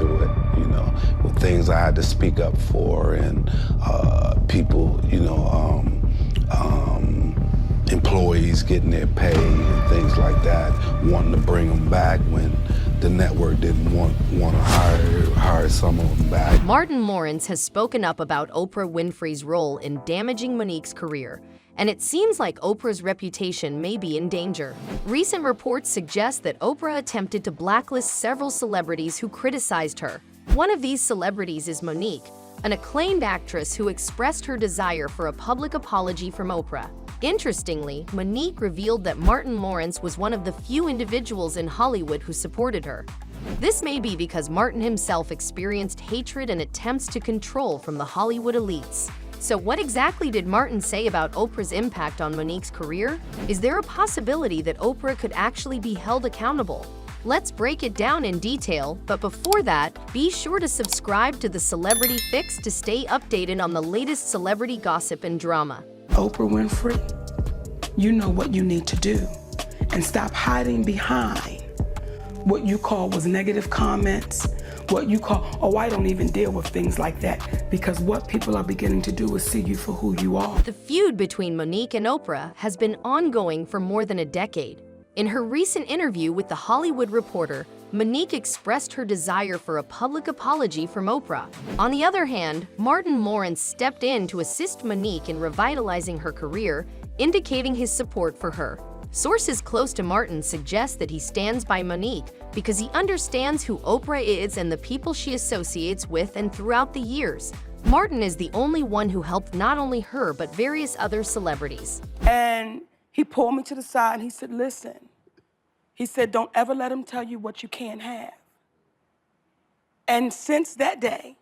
through it, with things I had to speak up for, and people, employees getting their pay and things like that, wanting to bring them back when the network didn't want to hire some of them back. Martin Lawrence has spoken up about Oprah Winfrey's role in damaging Monique's career, and it seems like Oprah's reputation may be in danger. Recent reports suggest that Oprah attempted to blacklist several celebrities who criticized her. One of these celebrities is Monique, an acclaimed actress who expressed her desire for a public apology from Oprah. Interestingly, Monique revealed that Martin Lawrence was one of the few individuals in Hollywood who supported her. This may be because Martin himself experienced hatred and attempts to control from the Hollywood elites. So what exactly did Martin say about Oprah's impact on Monique's career? Is there a possibility that Oprah could actually be held accountable? Let's break it down in detail, but before that, be sure to subscribe to the Celebrity Fix to stay updated on the latest celebrity gossip and drama. Oprah Winfrey, you know what you need to do, and stop hiding behind what you call was negative comments, what you call, oh, I don't even deal with things like that, because what people are beginning to do is see you for who you are. The feud between Monique and Oprah has been ongoing for more than a decade. In her recent interview with The Hollywood Reporter, Monique expressed her desire for a public apology from Oprah. On the other hand, Martin Lawrence stepped in to assist Monique in revitalizing her career, indicating his support for her. Sources close to Martin suggest that he stands by Monique because he understands who Oprah is and the people she associates with, and throughout the years, Martin is the only one who helped not only her but various other celebrities. And he pulled me to the side and he said, listen, he said, don't ever let him tell you what you can't have. And since that day,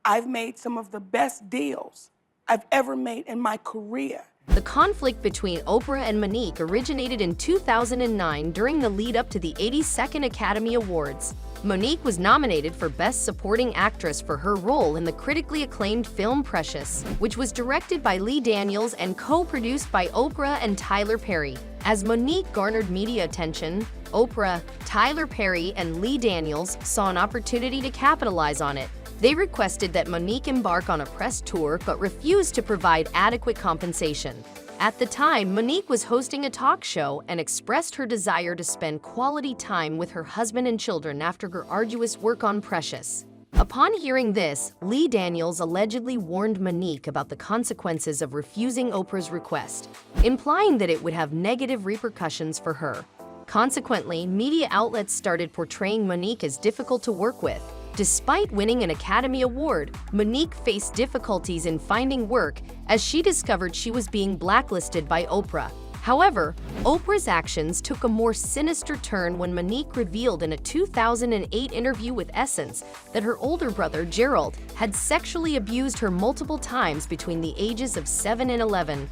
I've made some of the best deals I've ever made in my career. The conflict between Oprah and Monique originated in 2009 during the lead-up to the 82nd Academy Awards. Monique was nominated for Best Supporting Actress for her role in the critically acclaimed film Precious, which was directed by Lee Daniels and co-produced by Oprah and Tyler Perry. As Monique garnered media attention, Oprah, Tyler Perry, and Lee Daniels saw an opportunity to capitalize on it. They requested that Monique embark on a press tour but refused to provide adequate compensation. At the time, Monique was hosting a talk show and expressed her desire to spend quality time with her husband and children after her arduous work on Precious. Upon hearing this, Lee Daniels allegedly warned Monique about the consequences of refusing Oprah's request, implying that it would have negative repercussions for her. Consequently, media outlets started portraying Monique as difficult to work with. Despite winning an Academy Award, Monique faced difficulties in finding work as she discovered she was being blacklisted by Oprah. However, Oprah's actions took a more sinister turn when Monique revealed in a 2008 interview with Essence that her older brother, Gerald, had sexually abused her multiple times between the ages of 7 and 11.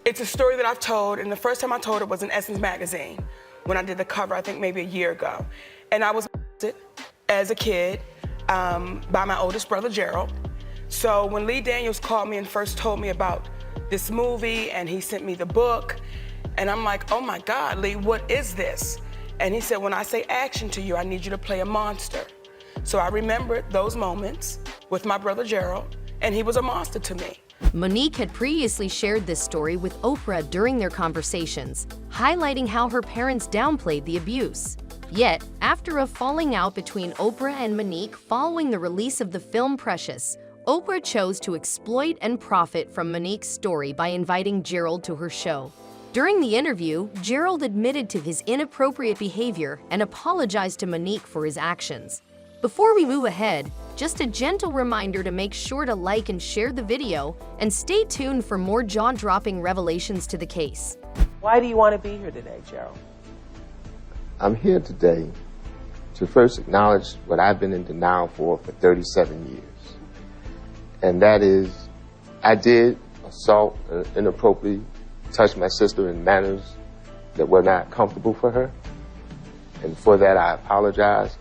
It's a story that I've told, and the first time I told it was in Essence magazine when I did the cover, I think maybe a year ago. And I was as a kid by my oldest brother, Gerald. So when Lee Daniels called me and first told me about this movie, and he sent me the book, and I'm like, oh my God, Lee, what is this? And he said, when I say action to you, I need you to play a monster. So I remembered those moments with my brother Gerald, and he was a monster to me. Monique had previously shared this story with Oprah during their conversations, highlighting how her parents downplayed the abuse. Yet, after a falling out between Oprah and Monique following the release of the film Precious, Oprah chose to exploit and profit from Monique's story by inviting Gerald to her show. During the interview, Gerald admitted to his inappropriate behavior and apologized to Monique for his actions. Before we move ahead, just a gentle reminder to make sure to like and share the video, and stay tuned for more jaw-dropping revelations to the case. Why do you want to be here today, Gerald? I'm here today to first acknowledge what I've been in denial for 37 years. And that is, I did assault and inappropriately touch my sister in manners that were not comfortable for her. And for that, I apologize,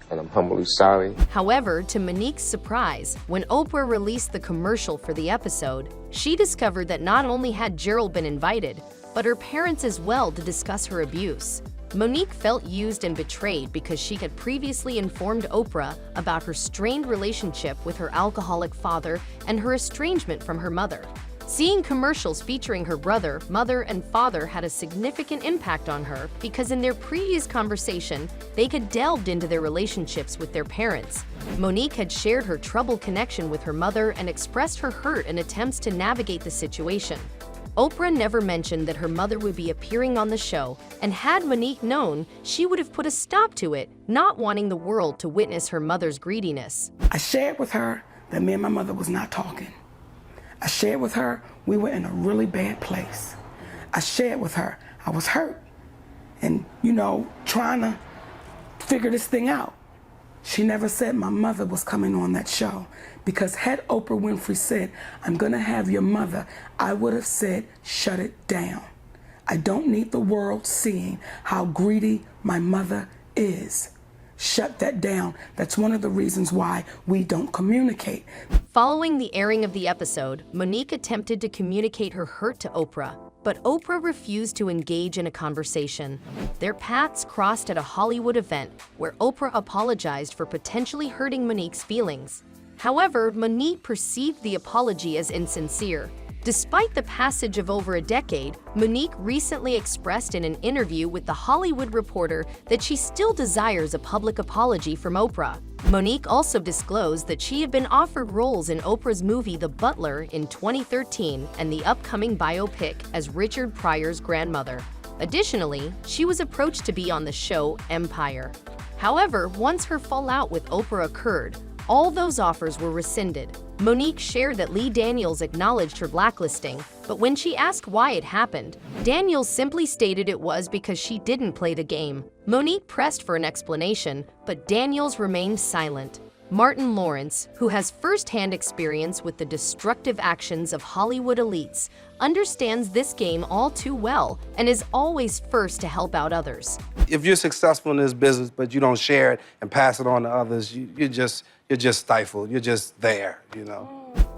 and I'm humbly sorry. However, to Monique's surprise, when Oprah released the commercial for the episode, she discovered that not only had Gerald been invited, but her parents as well to discuss her abuse. Monique felt used and betrayed because she had previously informed Oprah about her strained relationship with her alcoholic father and her estrangement from her mother. Seeing commercials featuring her brother, mother, and father had a significant impact on her because in their previous conversation, they had delved into their relationships with their parents. Monique had shared her troubled connection with her mother and expressed her hurt and attempts to navigate the situation. Oprah never mentioned that her mother would be appearing on the show, and had Monique known, she would have put a stop to it, not wanting the world to witness her mother's greediness. I shared with her that me and my mother was not talking. I shared with her we were in a really bad place. I shared with her I was hurt and, trying to figure this thing out. She never said my mother was coming on that show, because had Oprah Winfrey said, I'm gonna have your mother, I would have said, shut it down. I don't need the world seeing how greedy my mother is. Shut that down. That's one of the reasons why we don't communicate. Following the airing of the episode, Monique attempted to communicate her hurt to Oprah, but Oprah refused to engage in a conversation. Their paths crossed at a Hollywood event where Oprah apologized for potentially hurting Monique's feelings. However, Monique perceived the apology as insincere. Despite the passage of over a decade, Monique recently expressed in an interview with The Hollywood Reporter that she still desires a public apology from Oprah. Monique also disclosed that she had been offered roles in Oprah's movie The Butler in 2013 and the upcoming biopic as Richard Pryor's grandmother. Additionally, she was approached to be on the show Empire. However, once her fallout with Oprah occurred, all those offers were rescinded. Monique shared that Lee Daniels acknowledged her blacklisting, but when she asked why it happened, Daniels simply stated it was because she didn't play the game. Monique pressed for an explanation, but Daniels remained silent. Martin Lawrence, who has first-hand experience with the destructive actions of Hollywood elites, understands this game all too well and is always first to help out others. If you're successful in this business, but you don't share it and pass it on to others, you're just stifled. You're just there,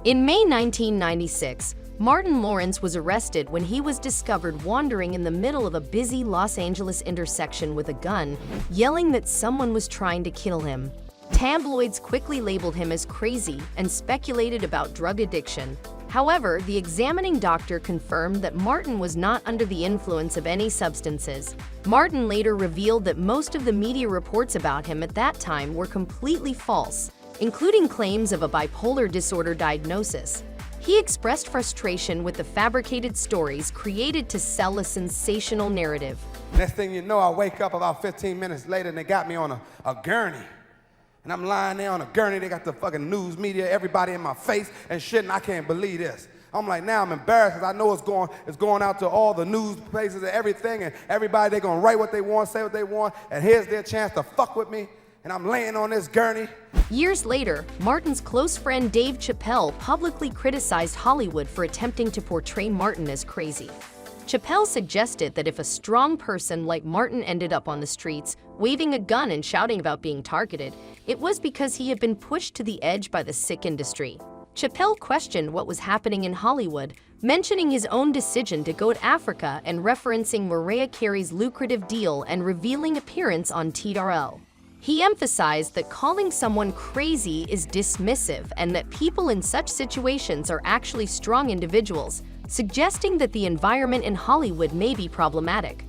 In May 1996, Martin Lawrence was arrested when he was discovered wandering in the middle of a busy Los Angeles intersection with a gun, yelling that someone was trying to kill him. Tabloids quickly labeled him as crazy and speculated about drug addiction. However, the examining doctor confirmed that Martin was not under the influence of any substances. Martin later revealed that most of the media reports about him at that time were completely false, including claims of a bipolar disorder diagnosis. He expressed frustration with the fabricated stories created to sell a sensational narrative. Next thing you know, I wake up about 15 minutes later and they got me on a gurney. And I'm lying there on a gurney, they got the fucking news media, everybody in my face and shit, and I can't believe this. I'm like, now I'm embarrassed because I know it's going out to all the news places and everything, and everybody, they're gonna write what they want, say what they want, and here's their chance to fuck with me, and I'm laying on this gurney. Years later, Martin's close friend Dave Chappelle publicly criticized Hollywood for attempting to portray Martin as crazy. Chappelle suggested that if a strong person like Martin ended up on the streets, waving a gun and shouting about being targeted, it was because he had been pushed to the edge by the sick industry. Chappelle questioned what was happening in Hollywood, mentioning his own decision to go to Africa and referencing Mariah Carey's lucrative deal and revealing appearance on TRL. He emphasized that calling someone crazy is dismissive and that people in such situations are actually strong individuals, suggesting that the environment in Hollywood may be problematic.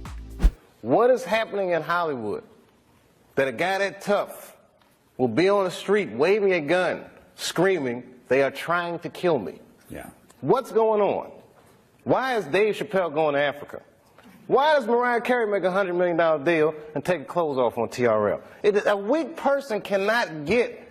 What is happening in Hollywood that a guy that tough will be on the street waving a gun, screaming, they are trying to kill me? Yeah. What's going on? Why is Dave Chappelle going to Africa? Why does Mariah Carey make a $100 million deal and take her clothes off on TRL? A weak person cannot get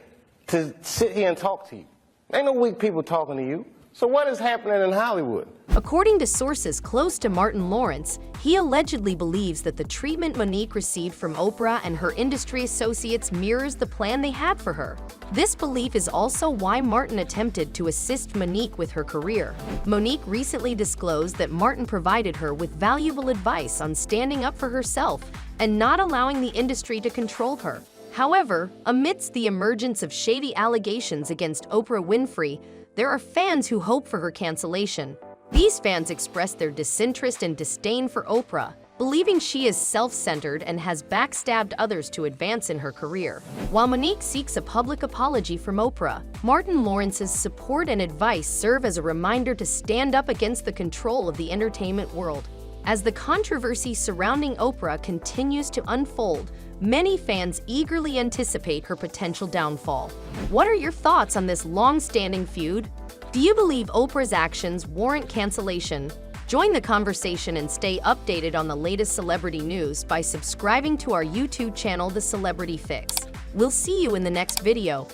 to sit here and talk to you. Ain't no weak people talking to you. So what is happening in Hollywood? According to sources close to Martin Lawrence, he allegedly believes that the treatment Monique received from Oprah and her industry associates mirrors the plan they had for her. This belief is also why Martin attempted to assist Monique with her career. Monique recently disclosed that Martin provided her with valuable advice on standing up for herself and not allowing the industry to control her. However, amidst the emergence of shady allegations against Oprah Winfrey, there are fans who hope for her cancellation. These fans express their disinterest and disdain for Oprah, believing she is self-centered and has backstabbed others to advance in her career. While Monique seeks a public apology from Oprah, Martin Lawrence's support and advice serve as a reminder to stand up against the control of the entertainment world. As the controversy surrounding Oprah continues to unfold, many fans eagerly anticipate her potential downfall. What are your thoughts on this long-standing feud? Do you believe Oprah's actions warrant cancellation? Join the conversation and stay updated on the latest celebrity news by subscribing to our YouTube channel, The Celebrity Fix. We'll see you in the next video.